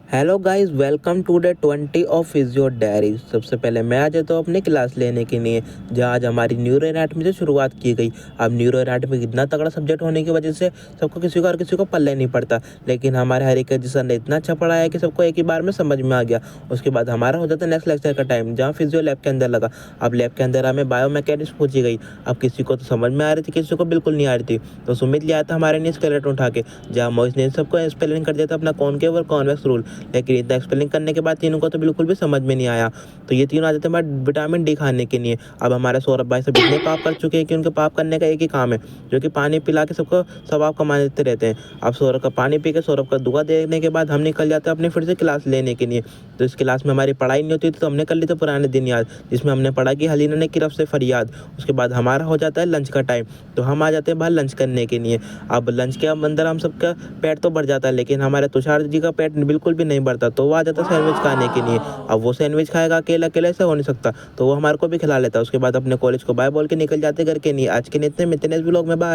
Hello guys, welcome to day 20 of physio diary. सबसे पहले मैं आ जाता हूँ अपनी क्लास लेने के लिए, जहाँ आज हमारी न्यूरो एनाटॉमी से शुरुआत की गई। अब न्यूरो एनाटॉमी इतना तगड़ा सब्जेक्ट होने की वजह से सबको किसी को और किसी को पल्ले नहीं पड़ता, लेकिन हमारे हरिकेश जी सर ने इतना अच्छा पढ़ाया है कि सबको एक ही बार में समझ में आ गया। उसके बाद हमारा हो जाता है नेक्स्ट लेक्चर का टाइम, जहाँ फिजियो लैब के अंदर लगा। अब लैब के अंदर हमें बायोमैकेनिक्स पूछी गई। अब किसी को तो समझ में आ रही थी, किसी को बिल्कुल नहीं आ रही थी। तो सुमित लिया था हमारे लिए स्केलेटन उठा के, जहाँ मोहित ने सबको स्पेलिंग कर दिया था अपना कॉनकेव और कॉन्वेक्स रूल। लेकिन इतना एक्सप्लेन करने के बाद तीनों को तो बिल्कुल भी समझ में नहीं आया। तो ये तीनों आ जाते हैं विटामिन डी खाने के लिए। अब हमारे सौरभ भाई सब इतने पाप कर चुके हैं कि उनके पाप करने का एक ही काम है, जो कि पानी पिला के सबको सवाब कमा देते रहते हैं। अब सौरभ का पानी पी के, सौरभ का दुआ देने के बाद हम निकल जाते हैं अपनी फिर से क्लास लेने के लिए। तो इस क्लास में हमारी पढ़ाई नहीं होती थी, तो हमने कर ली थी पुराने दिन याद, जिसमें हमने पढ़ा कि हलीना ने की रफ से फरियाद। उसके बाद हमारा हो जाता है लंच का टाइम, तो हम आ जाते हैं बाहर लंच करने के लिए। अब लंच के अंदर हम सबका पेट तो भर जाता है, लेकिन हमारे तुषार जी का पेट बिल्कुल भी नहीं भरता। तो वो आ जाता है सैंडविच खाने के लिए। अब वो सैंडविच खाएगा अकेला अकेले, से हो नहीं सकता, तो वो हमारे को भी खिला लेता है। उसके बाद अपने कॉलेज को बाय बोल के निकल जाते घर के लिए। आज के इतने ब्लॉग में बाय।